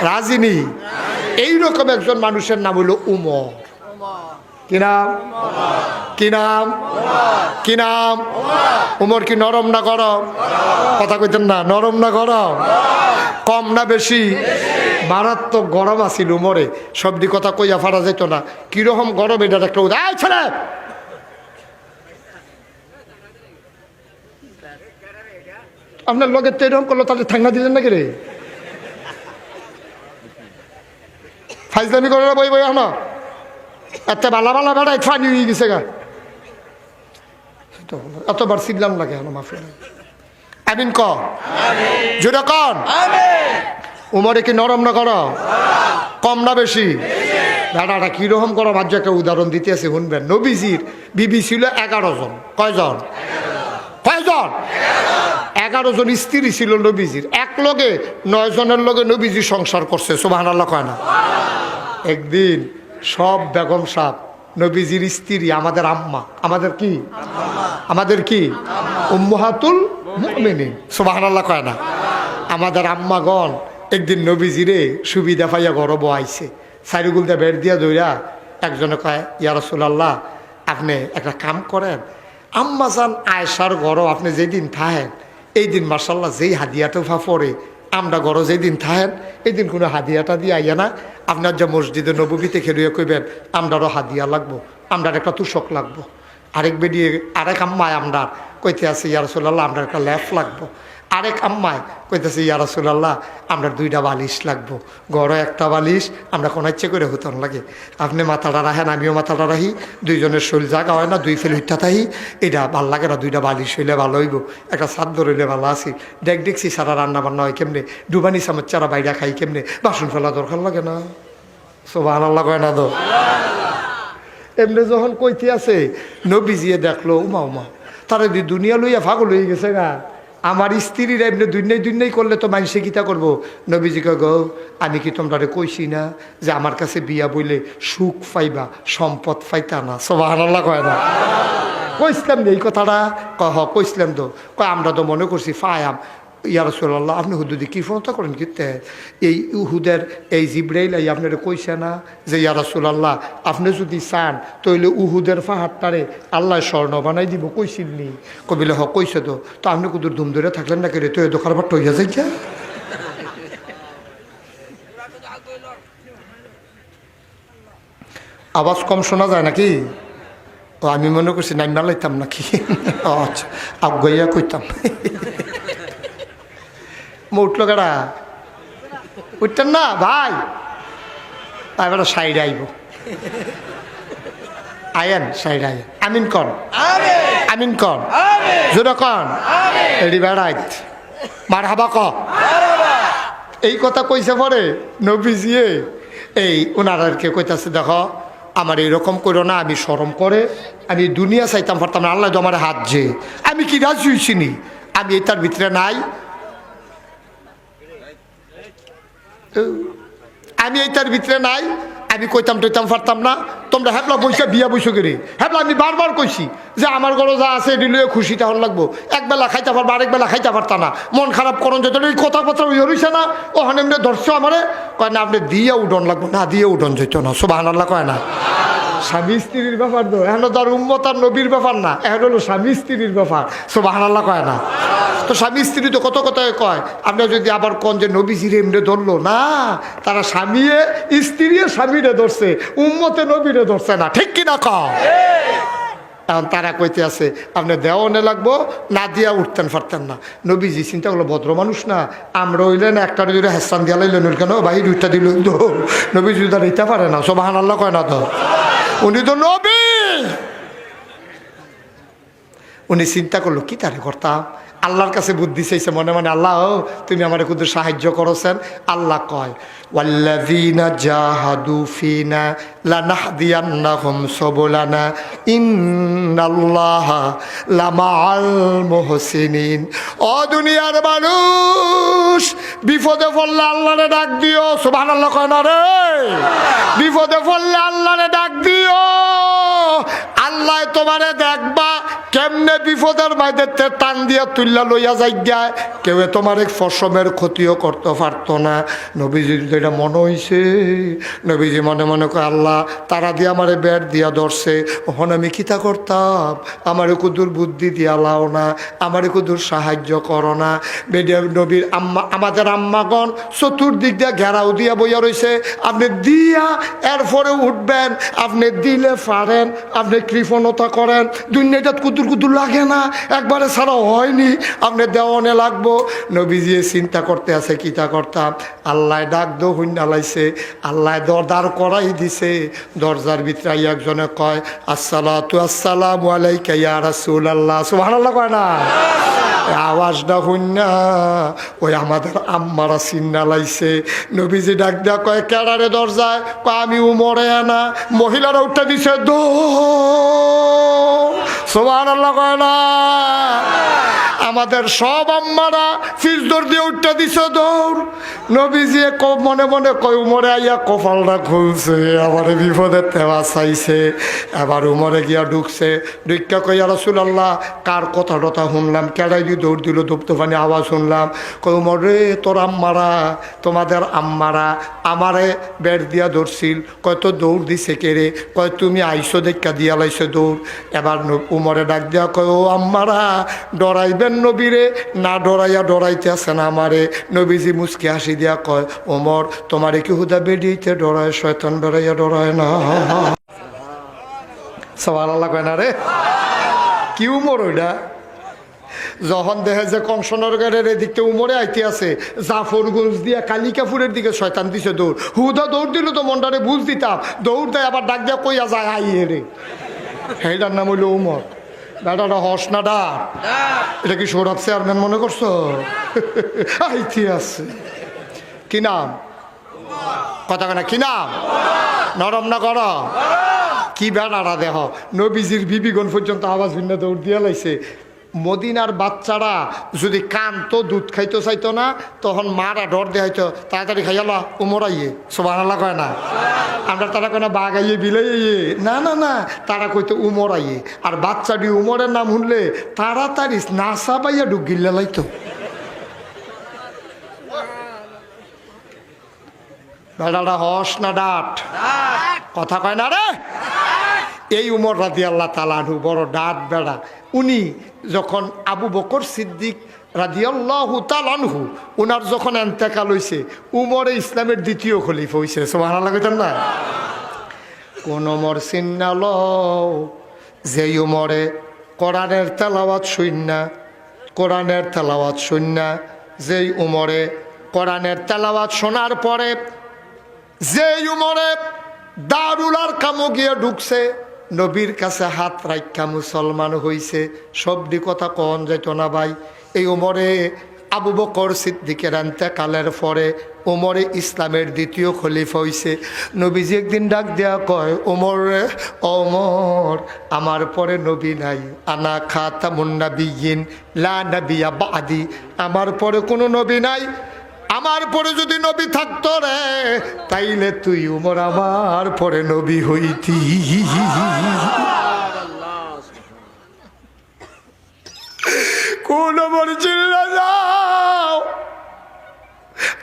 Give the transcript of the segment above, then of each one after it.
রাজিনী। এইরকম একজন মানুষের নাম হলো উমর। কি নাম? কি নাম? কি নাম? উমর কি নরম না গরম? কথা কইতেন না, নরম না গরম? কম না বেশি? মারাত্মক গরম আছিল উমরে, সবদি কথা কইয়া ফারা যেত না। কিরকম গরম এটার একটা উদাহরণ। ছেলে আপনার লগে তো এরকম করলো, তাহলে ঠান্ডা দিলেন নাকি রে? ফাইজলামি করে বই বই আনো এত বালা বালা বেড়াই ফানি হয়ে গেছে গা। এতবার সিগলাম লাগে হলো মাফি। আমিন ক জোরে কন। উমরে কি নরম না গরম? কম না বেশি? দাদাটা কিরকম গরম? আজ একটা উদাহরণ দিতে আছে শুনবেন। নবীজির বিবি ছিল 11 জন। কয়জন? কয়জন? 11 জন স্ত্রী ছিল নবীজির। এক লগে 9 জনের লগে নবীজি সংসার করছে। সুবহানাল্লাহ কয় না? একদিন সব বেগম সাহেব নবীজির স্ত্রী, আমাদের আম্মা, আমাদের কি? আমাদের কি? উম্মাহাতুল মুমিনিন। সুবহানাল্লাহ কয় না? আমাদের আম্মাগণ একদিন নবীজিরে সুবিধা পাইয়া গরব আইছে। সাইরুগুলদা বের দিয়া দইরা একজনে কয়, ইয়া রাসূলুল্লাহ আপনি একটা কাম করেন, আম্মা জান আয়েশার ঘর আপনি যেদিন থাহেন এই দিন মাশাআল্লাহ যেই হাদিয়াটা পড়ে আমরা ঘর যেদিন থাহেন এই দিন কোনো হাদিয়াটা দিয়ে আইয়া না, আপনার যে মসজিদে নববীতে খেলুয়ে কইবেন আমরারও হাদিয়া লাগবো, আমরার একটা তুষক লাগবো। আরেক বেরিয়ে আরেক আম্মায় আমরার কইতে আছে, ইয়া রাসূলুল্লাহ আমরা একটা ল্যাফ লাগবো। আরেক আম্মায় কইতেছে, ইয়া রাসূলুল্লাহ আমরা 2টা বালিশ লাগবো। গড় একটা বালিশ আমরা কোনো ইচ্ছে করে হতন লাগে, আপনি মাথাটা রাখেন আমিও মাথাটা রাখি, দুইজনের শরীর জায়গা হয় না, 2 ফেল হইটা থাকি, এটা ভাল লাগে না। 2টা বালিশ হইলে ভালো হইব, একটা চাদর হইলে ভালো আছি। দেখছি সারা রান্না বান্না হয় কেমনে, ডুবানি চামচ চারা বাইরা খাই কেমনে, বাসন ফেলা দরকার লাগে না। সুবহানাল্লাহ কয় না তো? এমনি যখন কইতে আছে নবীজিয়ে দেখলো উমা উমা তারা দুনিয়া লইয়া পাগল হয়ে গেছে গা। আমার স্ত্রীর এমনি দুনিয়াই করলে তো মানুষে কিতা করবো। নবীজিকে গো আমি কি তোমরা কইছি না যে আমার কাছে বিয়া বইলে সুখ পাইবা, সম্পদ পাইতা না? সুবহানাল্লাহ কয় না? কইছিলাম এই কথাটা? কয় হ কইছিলাম তো। কয় আমরা তো মনে করছি ফায়াম। ইয়া রাসূলুল্লাহ আপনি হুদুদি কি ফোনটা করেন কিতে? এই উহুদের এই জিব্রাইল এই আপনারা কইছে না যে ইয়া রাসূলুল্লাহ আপনি যদি চান তাইলে উহুদের পাহাড়টারে আল্লাহ স্বর্ণ বানাই দিব, কইছিলনি? কবিলে হ কইছে তো। তো আপনি কুদুর ধুম ধরে থাকলেন না কেরে? তো এই দোকান ভাট হইয়া যাই। আওয়াজ কম শোনা যায় নাকি? ও আমি মনে করছি নাইমা লাইতাম নাকি? আচ্ছা আগাইয়া কইতাম। উঠলো কেডা? উঠতেন না ভাই? এবার সাইডে আইব, আয়েন সাইডে আয়েন। আমিন কন, আমিন কন, জোরে কন। এডি বেড়াইত মারহাবা ক। এই কথা কইছে পরে নবীজিয়ে এই ওনারকে কইতাছে, দেখো আমার এইরকম করো না, আমি শরম করে আমি দুনিয়া চাইতাম পারতাম না, আল্লাহ তো আমার হাত যে আমি কি রাজি হইছিনি, আমি এটার ভিতরে নাই, আমি এইটার ভিতরে নাই, আমি কইতাম টইতাম পারতাম না। তোমরা হ্যাপলা বইসা বিয়া বইসো করে হ্যাপলা আমি বারবার কইছি যে আমার ঘরে যা আছে এটি লইয়া খুশি তখন লাগবো। একবেলা খাইতে পারবো, আরেকবেলা খাইতে পারতাম না, মন খারাপ করন যেত। এই কথাবার্তা ওই হইছে না, ওখানে এমনি ধরছো আমারে। কয় না আপনি দিয়ে উঠন লাগবো না, দিয়ে উঠন যেত না। সুবহানাল্লাহ কয় না? স্বামী স্ত্রীর ব্যাপার তো, এখন তো আর উম্মত আর নবীর ব্যাপার না, এখন হলো স্বামী স্ত্রীর ব্যাপার। সুবহানাল্লাহ কয় না? তো স্বামী স্ত্রী তো কত কথায় কয়। আপনার যদি আবার কন যে নবীজিরে এমনি ধরলো না, তারা স্বামীয়ে স্ত্রীয়ে স্বামীরে ধরছে, উম্মতে নবীরে ধরছে না, ঠিক কিনা কয়? এখন তারা কইতে আছে আপনি দেওয়ানে লাগবো, না দিয়া উঠতেন পারতেন না। নবীজি চিন্তা করলো ভদ্র মানুষ না, আমরা হইলেন একটা যদি হেসান দিয়া লাইলেন কেন ভাই 2টা দিল তো। নবীজি তো দিতে পারে না। সুবহানাল্লাহ কয় না তো? উনি তো নবী। উনি চিন্তা করলো কি তারে করতাম, আল্লাহর কাছে বুদ্ধি চাইছে মনে মনে, আল্লাহ তুমি আমার একটু সাহায্য করছেন। আল্লাহ কয় ওয়াল্লাযীনা জাহাদু ফিনা লানাহদিয়ান্নাহুম সুবুলানা ইন্নাল্লাহা লামাআল মুহসিনিন। ও দুনিয়ার মানুষ, বিপদে পড়লে আল্লাহরে ডাক দিও। সুবহানাল্লাহ কয় না রে? বিপদে পড়লে আল্লাহরে ডাক দিও, আল্লাহ তোমারে দেখবা। কেমনে অন্য বিপদের মাঝে টান দিয়া তুল্লা লইয়া যাইগায় কেউ তোমার এক ফসমের ক্ষতিও করতে পারতো না। নবীজির এটা মনে হইছে, নবীজি মনে মনে কয় আল্লাহ তারা দিয়ে আমারে বেড় দিয়া ধরছে, ওখানে আমি কিতা করতাম, আমার কুদুর বুদ্ধি দিয়া লাও না, আমার কুদুর সাহায্য করো না। বেডিয়া নবীর আম্মা, আমাদের আম্মাগণ চতুর্দিক দিয়া ঘেরাও দিয়া বইয়া রয়েছে, আপনি দিয়া এরপরে উঠবেন, আপনি দিলে পারেন, আপনি কৃপণতা করেন, দুনিয়াটা কুদুর কুদুর লাগে না, একবারে ছাড়া হয়নি, আপনি দেওয়ানে লাগবো। নবীজি চিন্তা করতে আছে কিতা করতাম, আল্লাহ ডাক দো হুন্না লাইছে, আল্লাহ দরদার করাই দিছে। দরজার ভিতরে একজনে কয় আসসালাতু আসসালামু আলাইকা ইয়া রাসূলুল্লাহ, সুবহানাল্লাহ কয় না? আওয়াজটা হুন্না ওই আমাদের আম্মারা চিন্না লাইছে। নবীজি ডাক দেয়া কয় কেডারে দরজায়, কয় আমি উমরে না। মহিলারা উঠে দিছে দো, সুবহানাল্লাহ কয় না? আমাদের সব আম্মারা ফিজদর দিয়ে উঠতে দিছে দৌড়। নবীজি মনে মনে কয় উমরে আইয়া কপালটা খুলছে, আবার বিপদের তেবা চাইছে। এবার উমরে গিয়া ঢুকছে, ঢুকা কই ইয়া রাসূলুল্লাহ কার কথা টথা শুনলাম, কেডাই দিয়ে দৌড় দিল, ধূপতো পানি আওয়াজ শুনলাম। কই উমর রে তোর আম্মারা, তোমাদের আম্মারা আমারে বেড় দিয়া ধরছিল, কয় তো দৌড় দিছে কে রে? কয় তুমি আইসো দেখা দিয়া লাইছো দৌড়। এবার উমরে ডাক দিয়া কয় ও আম্মারা ডরাইবেন নবীরে, না ডরাইয়া ডরাইতে আছে না আমারে। নবীজি মুচকি হাসি দিয়া কয় ওমর তোমারে কি হুদা বেডিতে ডরায়, শয়তান ডরাইয়া ডরায় না। সুবহানাল্লাহ কয় না রে? কি উমর ওইটা? যখন দেখে যে কংসনগরের এদিকতে উমরে আইতে আছে, জাফরগঞ্জ দিয়া কালিকাপুরের দিকে শয়তান দিছে দৌড়। হুদা দৌড় দিল তো মনটারে বুঝ দিতাম, দৌড় দেয় আবার ডাক দিয়া কইয়া যায় আইয়ে রে। সেইটার নাম হইল উমর। বেটাটা হস না ডাক, এটা কি সৌরভ চেয়ারম্যান মনে করছো? আইতে আছে। কি নাম? কথা কেনা কি নাম? নরম না কর? কি বেটাটা দেহ, নবীজির বিবিগণ পর্যন্ত আওয়াজ ভিন্ন দৌড় দিয়ে লাইছে। মদিনার বাচ্চারা যদি কানতো দুধ খাইতে চাইতো না, তখন মারা ডর দেখাইতো তাড়াতাড়ি খাইয়ালা উমর আইয়ে, সুবহানাল্লাহ কয় না? আমরা তারা কয় না বাঘ আইয়ে বিলাই আইয়ে, না না না, তারা কইতো উমর আইয়ে। আর বাচ্চাটি উমরের নাম শুনলে তাড়াতাড়ি নাসা পাইয়া ডুব গিল্লা লাইতো। বেড়াটা হস না ডাট? কথা কয় না রে? এই উমর রাদিয়াল্লাহু তাআলা আনহু বড় ডাট বেড়া। উনি যখন আবু বকর সিদ্দিক রাদিয়াল্লাহু তাআলা আনহু উনার যখন ইন্তেকাল হইছে, উমরে ইসলামের দ্বিতীয় খলিফা হইছে, সুবহানাল্লাহ কইতেন না? কোন উমর চিন্নাল যেই উমরে কোরআনের তেলাওয়াত শুননা, কোরআনের তেলাওয়াত শুননা, যেই উমরে কোরআনের তেলাওয়াত শোনার পরে যেই উমরে দারুল আরকামে গিয়ে ঢুকছে, নবীর কাছে হাত রাখা মুসলমান হইছে। সবডি কথা কন যাইত না ভাই। এই উমরে আবু বকর সিদ্দিকের ইন্তেকালের পরে উমরে ইসলামের দ্বিতীয় খলিফা হইছে। নবীজি একদিন ডাক দেয়া কয় ওমর রে, ওমর আমার পরে নবী নাই, আনা খাতামুন নাবিয়্যিন লা নাবিয়্যা বাদি, আমার পরে কোনো নবী নাই, আমার পরে যদি নবী থাকতো রে তাইলে তুই উমর আমার পরে নবী হইতি। কোন উমর চিল্লা যাও?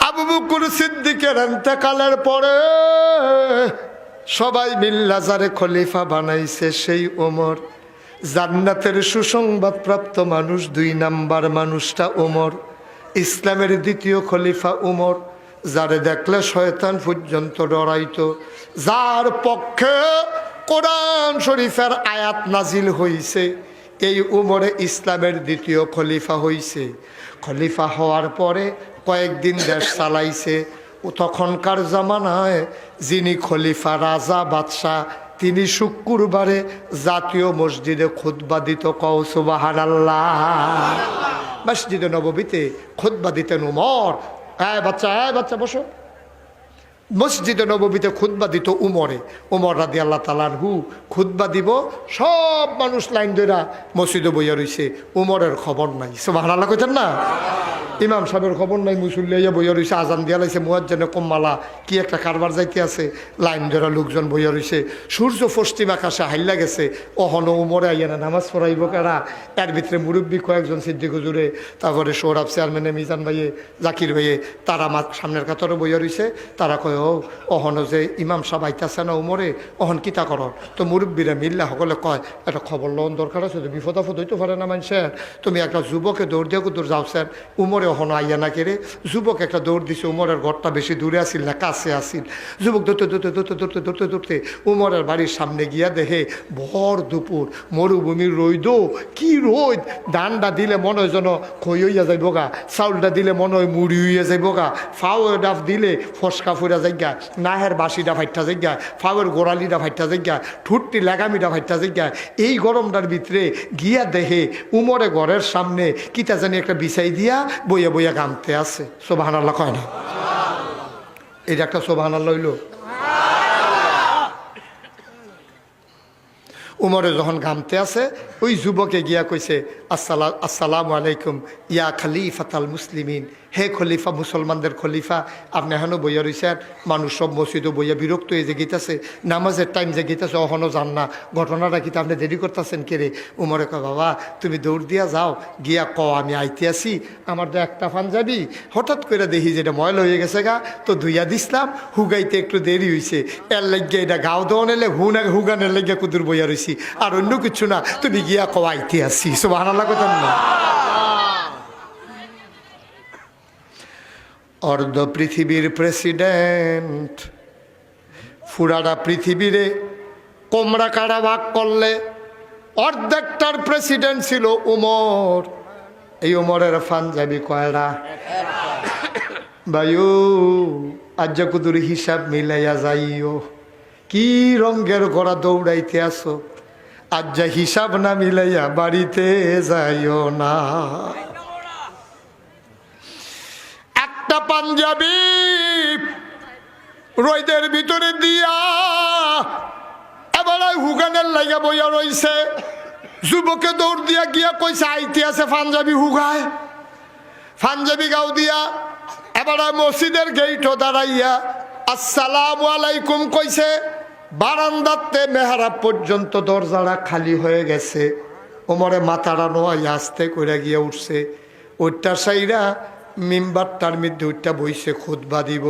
আবু বকর সিদ্দিকের ইন্তেকালের পরে সবাই মিল্লা যারে খলিফা বানাইছে সেই ওমর। জান্নাতের সুসংবাদ প্রাপ্ত মানুষ, 2 নাম্বার মানুষটা ওমর, ইসলামের দ্বিতীয় খলিফা উমর। যারে দেখলে শয়তান পর্যন্ত ডরাইতো, যার পক্ষে কোরআন শরীফের আয়াত নাজিল হইছে, এই উমরে ইসলামের দ্বিতীয় খলিফা হইছে। খলিফা হওয়ার পরে কয়েকদিন দেশ চালাইছে। তখনকার জামানায় যিনি খলিফা, রাজা বাদশাহ, তিনি শুক্রবারে জাতীয় মসজিদে খুতবা দিত। কও সুবহানাল্লাহ। মসজিদে নববীতে খুতবা দিতেন উমর। বাচ্চা বসো। মসজিদে নববীতে খুতবা দিত উমরে। উমর রাদিয়াল্লাহু তাআলা আনহু খুতবা দিব, সব মানুষ লাইন ধরে মসজিদে বইয়া রইছে, উমরের খবর নাই। সুবহানাল্লাহ কইতেন না? ইমাম সাহেবের খবর নাই, মুসল্লিয়া বইয়া রইছে, আজান দিয়া লাইছে, মুয়াজ্জিনে কম্মালা কি একটা কারবার যাইতে আছে, লাইন ধরে লোকজন বইয়া রইছে। সূর্য পশ্চিম আকাশে হাইলা গেছে, অহনো উমরে আইয়া না নামাজ পড়াইব কারা? এর ভিতরে মুরব্বী কয়েকজন সিদ্দিক হুজুরে, তারপরে সৌরভ চেয়ারম্যানে, মিজান ভাইয়ে, জাকির ভাইয়ে, তারা সামনের কাতারে বইয়া রইছে। তারা কয় ও অহনো যে ইমাম সাহেব আইতাছে না উমরে, অহন কিতা কর? তো মুরব্বীরা মিল্লা সকলে কয় একটা খবর লন দরকার আছে, তো বিপদ আপদ হইতে পারে না মানুষের, তুমি একটা যুবকে দৌড় দিয়ে দূর যাওছেন, উমরে অহনো আইয়া না কেড়ে। যুবক একটা দৌড় দিছে, উমরের ঘরটা বেশি দূরে আসিল না কাছে আসিল। যুবক দৌড়তে দৌড়তে দৌড়তে দৌড়তে দৌড়তে দৌড়তে উমরের বাড়ির সামনে গিয়া দেখে ভর দুপুর মরুভূমির রোদ, কি রোদ! ধানটা দিলে মনে হয় যেন খই হইয়া যাইব গা, চাউলটা দিলে মনে হয় মুড়ি হইয়া যাইব গা, ফাওয়ের ডাফ দিলে ফসকা ফুরা যাইগা, নাহের বাসিটা ফাইটা যাইগা, ফাওয়ের গোড়ালিটা ফাইটা যাইগা, ঠুটটি লাগামিটা ফাইটা যাইগা। এই গরমটার ভিতরে গিয়া দেখে উমরে ঘরের সামনে কিতা জানি একটা বিছাই দিয়া বইয়া বইয়া গামতে আছে। সুবহানাল্লাহ কয় না? এটা একটা সুবহানাল্লাহ হইল। উমরে যখন গামতে আছে, ওই যুবকে গিয়া কইছে আসসালামু আলাইকুম ইয়া খলিফাতাল মুসলিমিন, হে খলিফা, মুসলমানদের খলিফা, আপনি এখনও বইয়া রইছেন? মানুষ সব মসজিদও বইয়া বিরক্ত হয়ে যে গীতাছে, নামাজের টাইম যে গীতাছে অহনও যান না, ঘটনাটা কি আপনি দেরি করতেছেন কেরে? উমরে কয় বাবা তুমি দৌড় দিয়া যাও, গিয়া ক আমি আইতে আসি, আমার তো একটা পাঞ্জাবি হঠাৎ করে দেখি যেটা ময়লা হয়ে গেছে গা, তো ধুইয়া দিছিলাম, হুগাইতে একটু দেরি হয়েছে, এর লাগিয়ে এটা গাও দেওয়া নিলে হুগানের লাগিয়া কুদুর বইয়া রইছি, আর অন্য কিছু না, তুমি গিয়া ক আইতে আসি। সুবহানাল্লাহ কথা না? অর্ধ পৃথিবীর প্রেসিডেন্ট, ফুরাটা পৃথিবীরে কোমরা কাড়া ভাগ করলে অর্ধেকটার প্রেসিডেন্ট ছিল উমর। এই উমরের পাঞ্জাবি কয়টা? বায়ু আজ কুদুর হিসাব মিলাইয়া যাইও, কি রঙের ঘোড়া দৌড়াইতে আসো, আজ যা হিসাব না মিলাইয়া বাড়িতে যাইও না। একটা পাঞ্জাবি রোদের ভিতরে দিয়া এবার হুগানের লাগা বইয়া রইছে। যুবকে দৌড় দিয়া গিয়া কইছে আইতে আছে পাঞ্জাবি হুগায়, পাঞ্জাবি গাও দিয়া এবার মসজিদের গেইটও দাঁড়াইয়া আসসালামু আলাইকুম কইছে। বারান্দাতে মেহরাব পর্যন্ত দরজাটা খালি হয়ে গেছে। ওমরে মাথাটা নোয়াই আস্তে করে গিয়ে উঠছে, ওইটা সাইরা মিম্বারটার মধ্যে ওইটা বইছে খুতবা দিব,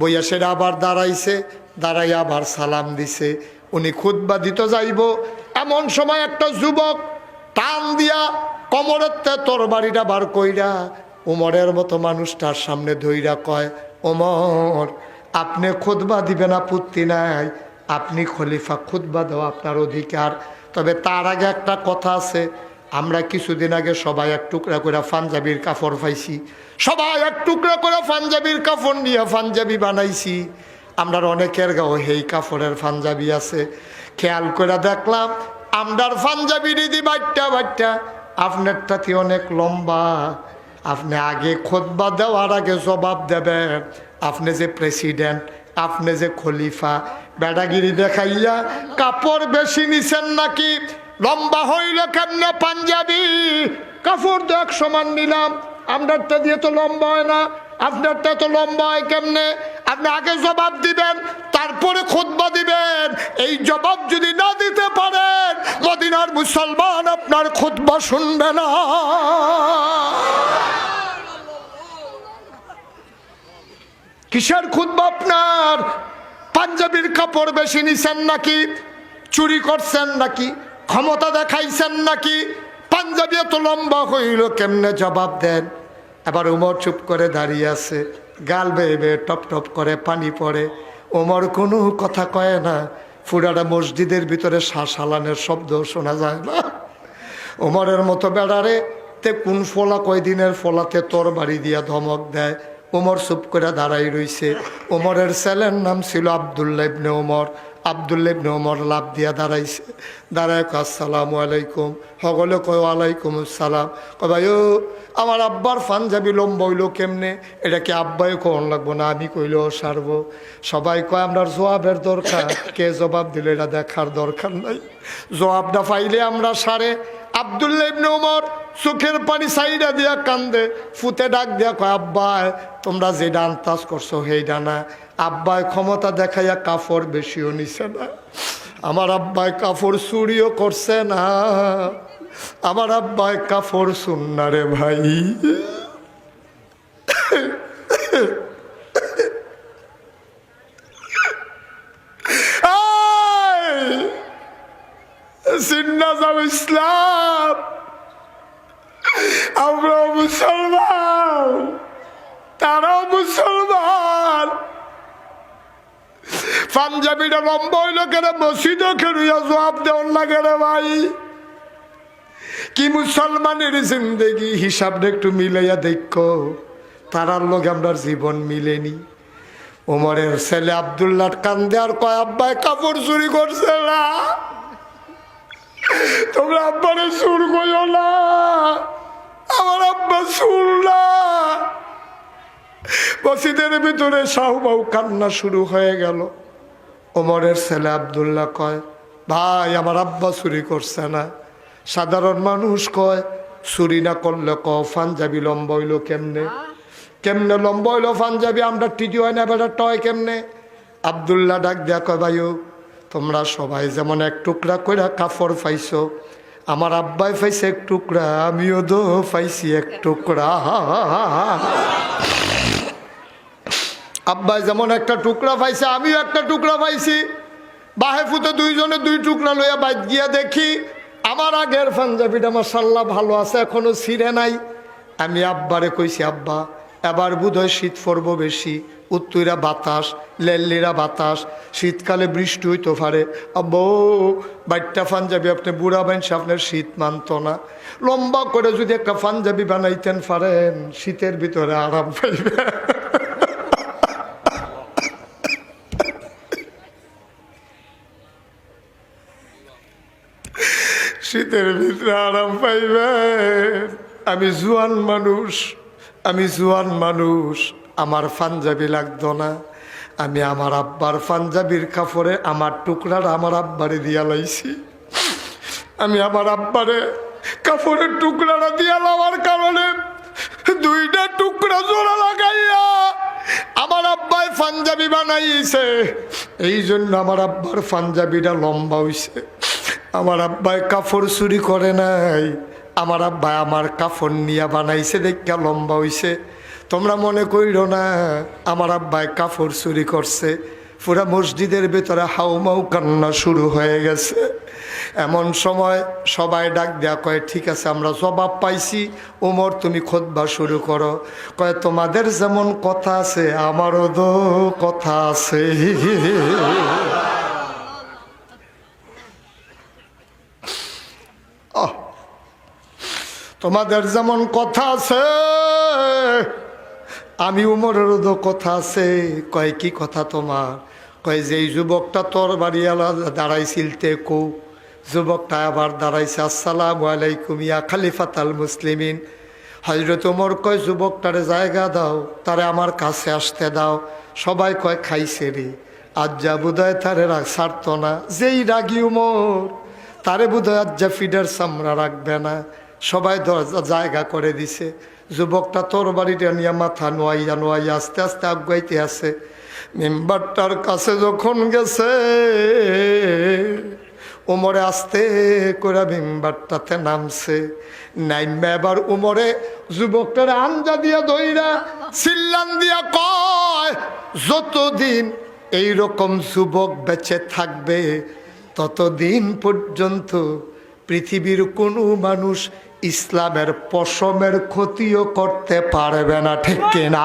বইয়া সেটা আবার দাঁড়াইছে, দাঁড়াইয়া আবার সালাম দিছে। উনি খুতবা দিত যাইব, এমন সময় একটা যুবক টান দিয়া কোমরের তরবারিটা বার কইরা উমরের মতো মানুষটার সামনে ধইরা কয়, ওমর আপনি খুতবা দিবেন আপত্তি নাই, আপনি খলিফা, খুতবা দেওয়া আপনার অধিকার। তবে তার আগে একটা কথা আছে, আমরা কিছুদিন আগে সবাই এক টুকরা করে পাঞ্জাবির কাপড় পাইছি, সবাই এক টুকরা করে পাঞ্জাবির কাপড় নিয়ে পাঞ্জাবি বানাইছি। আমরা অনেকের গাও এই কাপড়ের পাঞ্জাবি আছে। খেয়াল করে দেখলাম আমরার পাঞ্জাবি দিদি বাট্টা বাট্টা, আপনারটাতে অনেক লম্বা। আপনি আগে খুতবা দেওয়ার আগে জবাব দেবেন, আপনি যে প্রেসিডেন্ট, আপনি যে খলিফা, বেড়াগিরি দেখাইয়া কাপড় বেশি নিছেন নাকি? লম্বা হইল কেমনে পাঞ্জাবি? কাপড় তো এক সমান নিলাম, আপনারটা দিয়ে তো লম্বা হয় না, আপনারটা তো লম্বা হয় কেমনে? আপনি আগে জবাব দিবেন, তারপরে খুতবা দিবেন। এই জবাব যদি না দিতে পারেন, মদিনার মুসলমান আপনার খুতবা শুনবে না। কিসের খুতবা আপনার? পাঞ্জাবির কাপড় বেশি নিছেন নাকি? চুরি করছেন নাকি? ক্ষমতা দেখাইছেন নাকি? পাঞ্জাবি এত লম্বা হইল কেমনে? জবাব দেন। এবার উমর চুপ করে দাঁড়িয়ে আছে, গাল বেয়ে বেয়ে টপ টপ করে পানি পড়ে। ওমর কোনো কথা কয় না। ফুরাটা মসজিদের ভিতরে শাসালানের শব্দ শোনা যায় না। ওমরের মতো বেড়ারে তে কোন ফোলা কয়দিনের ফোলাতে তোর বাড়ি দিয়া ধমক দেয়। ওমর চুপ করে দাঁড়াই রইছে। ওমরের ছেলের নাম ছিল আব্দুল্লাহ ইবনে ওমর। আব্দুল্লাহ ইবনে ওমর লাভ দিয়া দাঁড়াইছে, দাঁড়ায় কয় আসসালামু আলাইকুম। সকলে কয় ওয়ালাইকুম আসসালাম। কয় ভাই ও আমার আব্বার পাঞ্জাবি লম্বা হইল কেমনে? এটা কি আব্বাই কোন লাগবো না আমি কইলেও সারবো? সবাই কয় আমরা জবাবের দরকার, কে জবাব দিল এটা দেখার দরকার নাই, জবাবটা পাইলে আমরা সারে। আব্দুল্লাহ ইবনে ওমর চোখের পানি সাইডা দিয়া কান্দে, ফুতে ডাক দিয়া কয় আব্বাই তোমরা যেটা আন্তাজ করছো সেইটা না। আব্বাই ক্ষমতা দেখাইয়া কাপড় বেশিও নিছে না, আমার আব্বাই কাপড় চুরিও করছে না, আমার আব্বাই কাপড় শুননা রে ভাই। সিন্নাজাম ইসলাম, আমরা মুসলমান, তারাও মুসলমান। পাঞ্জাবিটা লম্বা হইল কেন? মসজিদও খেলুইয়া জবাব দেওয়ার লাগে রে ভাই। কি মুসলমানের জিন্দেগি, হিসাবটা একটু মিলাইয়া দেখো, তারার লোক আমরা জীবন মিলেনি। ওমরের ছেলে আব্দুল্লাহ কান্দে আর কয় আব্বাই কাপড় চুরি করছে না, তোমরা আব্বারে চুর কইও না, আমার আব্বা চুর না। মসজিদের ভিতরে শাহবাউ কান্না শুরু হয়ে গেল। ওমরের ছেলে আব্দুল্লাহ কয় ভাই আমার আব্বা চুরি করছে না। সাধারণ মানুষ কয় চুরি না করলে ক পাঞ্জাবি লম্বা হইল কেমনে? কেমনে লম্বা হইল পাঞ্জাবি? আমরা টিটি হয় না বেটা টয় কেমনে? আব্দুল্লাহ ডাক দেয়া কয় ভাইও তোমরা সবাই যেমন এক টুকরা করে কাপড় পাইছো, আমার আব্বাই পাইছে এক টুকরা, আমিও তো পাইছি এক টুকরা। আব্বাই যেমন একটা টুকরা পাইছে, আমিও একটা টুকরা পাইছি। বাহে ফুতে দুইজনে দুই টুকরা লইয়া বাইক গিয়া দেখি আমার আগের পাঞ্জাবিটা মাশাআল্লাহ ভালো আছে, এখনো ছিঁড়ে নাই। আমি আব্বারে কইছি আব্বা এবার বোধহয় শীত পড়ব বেশি, উত্তরা বাতাস, লেল্লিরা বাতাস, শীতকালে বৃষ্টি হইতে পারে। আব্বু বাইটটা পাঞ্জাবি আপনি বুড়া বাইনছে, আপনার শীত মানত না, লম্বা করে যদি একটা পাঞ্জাবি বানাইতেন পারেন শীতের ভিতরে আরাম পাইবে। শীতের ভিতরে আরাম পাইবেন। আমি জোয়ান মানুষ, আমি জোয়ান মানুষ, আমার পাঞ্জাবি লাগতো না। আমি আমার আব্বার পাঞ্জাবির কাপড়ে আমার টুকরাটা আমার আব্বারে দিয়া লাইছি। আমি আমার আব্বারে কাপড়ের টুকরাটা দিয়া লাওয়ার কারণে দুইটা টুকরা জোড়া লাগাইয়া আমার আব্বাই পাঞ্জাবি বানাইছে। এই জন্য আমার আব্বার পাঞ্জাবিটা লম্বা হইছে। আমার আব্বাই কাপড় চুরি করে নাই, আমার আব্বাই আমার কাপড় নিয়ে বানাইছে দেখা লম্বা হইছে। তোমরা মনে কইরো না আমার আব্বাই কাপড় চুরি করছে। পুরা মসজিদের ভেতরে হাউমাউ কান্না শুরু হয়ে গেছে। এমন সময় সবাই ডাক দেয়া কয় ঠিক আছে আমরা জবাব পাইছি, ওমর তুমি খুতবা শুরু করো। কয় তোমাদের যেমন কথা আছে আমারও তো কথা আছে। তোমাদের যেমন কথা আছে আমি উমরেরও তো কথা আছে। কয় কি কথা তোমার? কয় যে এই যুবকটা তোর বাড়িওয়ালা দাঁড়াইছিল তে কো, যুবকটা আবার দাঁড়াইছে আসসালামু আলাইকুম ইয়া খালিফাতাল মুসলিমিন। হযরত ওমর কয় যুবকটারে জায়গা দাও, তারে আমার কাছে আসতে দাও। সবাই কয় খাইছে রে, আজ যা বোধহয় তারে ছাড়ত না। যেই রাগি উমর তারে বোধহয় আজ যা ফিডার চামড়া রাখবে না। সবাই দরজা জায়গা করে দিছে। যুবকটা তোর বাড়িটা নিয়ে মাথা নোয়াইয়া নোয়াইয়া আস্তে আস্তে আগাইতে আছে। মেম্বারটার কাছে যখন গেছে ওমরে আস্তে করে মেম্বারটাতে নামছে। নাইমা এবার ওমরে যুবকটার আঞ্জা দিয়া ধইরা চিল্লান দিয়া কয় যতদিন এইরকম যুবক বেঁচে থাকবে ততদিন পর্যন্ত পৃথিবীর কোনো মানুষ ইসলামের পশমের ক্ষতিও করতে পারবে না, ঠিক কিনা?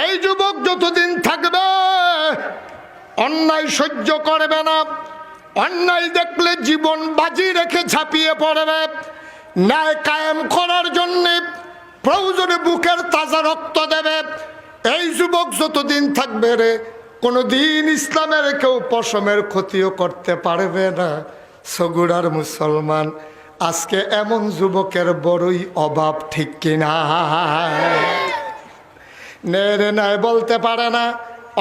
এই যুবক যতদিন থাকবে অন্যায় সহ্য করবে না, অন্যায় দেখলে জীবন বাজি রেখে ঝাঁপিয়ে পড়বে। ন্যায় কায়েম করার জন্যে প্রয়োজনে বুকের তাজা রক্ত দেবে। এই যুবক যতদিন থাকবে রে কোনোদিন ইসলামের কেউ পশমের ক্ষতিও করতে পারবে না। সগুড়ার মুসলমান, আজকে এমন যুবকের বড়ই অভাব, ঠিক কিনা? নেড়ে নাই বলতে পারে না,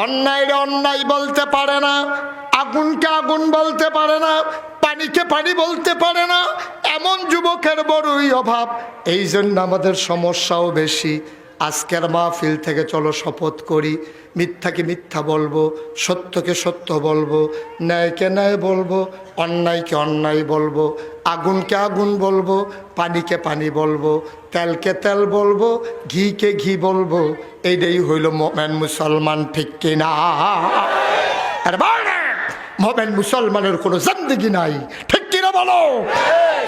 অন্যায় রে অন্যায় বলতে পারে না, আগুনকে আগুন বলতে পারে না, পানিকে পানি বলতে পারে না, এমন যুবকের বড়ই অভাব। এই জন্য আমাদের সমস্যাও বেশি। আজকের মাহফিল থেকে চলো শপথ করি, মিথ্যাকে মিথ্যা বলবো, সত্যকে সত্য বলবো, ন্যায়কে ন্যায় বলবো, অন্যায়কে অন্যায় বলবো, আগুনকে আগুন বলবো, পানিকে পানি বলবো, তেলকে তেল বলবো, ঘিকে ঘি বলবো। এইটাই হইল মোমেন মুসলমান, ঠিক কিনা? আর মোমেন মুসলমানের কোনো জিন্দেগি নাই, ঠিক কিনা বলো?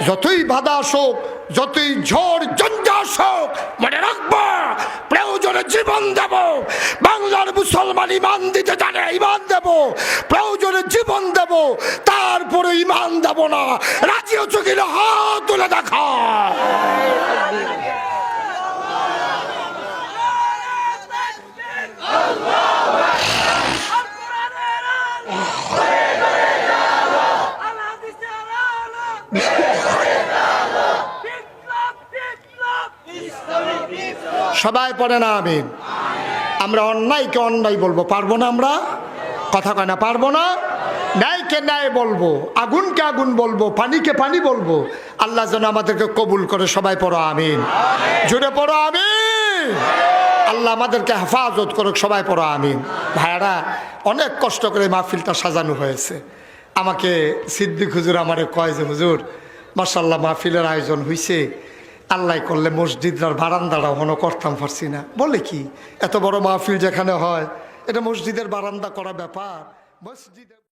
যতই বাধা আসুক, যতই ঝড় ঝঞ্ঝা আসুক, মনে রাখবো প্রয়োজনে জীবন দেব। বাংলার মুসলমান ইমান দিতে জানে, ইমান দেব, প্রয়োজনে জীবন দেব, তারপরে ইমান দেব না। রাজি হচ্ছ কিনা হাত তুলে দেখা। সবাই পড়ে না আমিন। আমরা অন্যায়কে অন্যায় বলবো, পারবো না? আমরা কথা কয় না, পারবো না? ন্যায়কে ন্যায় বলবো, আগুনকে আগুন বলবো, পানিকে পানি বলবো। আল্লাহ যেন আমাদেরকে কবুল করে। সবাই পড়ো আমিন, জুড়ে পড়ো আমিন। আল্লাহ আমাদেরকে হেফাজত করুক। সবাই পড়ো আমিন। ভাইয়ারা, অনেক কষ্ট করে মাহফিলটা সাজানো হয়েছে। আমাকে সিদ্দিক হুজুর আমারে কয় যে হুজুর মাশাআল্লাহ মাহফিলের আয়োজন হয়েছে, আল্লাহ করলে মসজিদের বারান্দাটা হনো করতাম পারছি না। বলে কি, এত বড় মাহফিল যেখানে হয়, এটা মসজিদের বারান্দা করা ব্যাপার। মসজিদে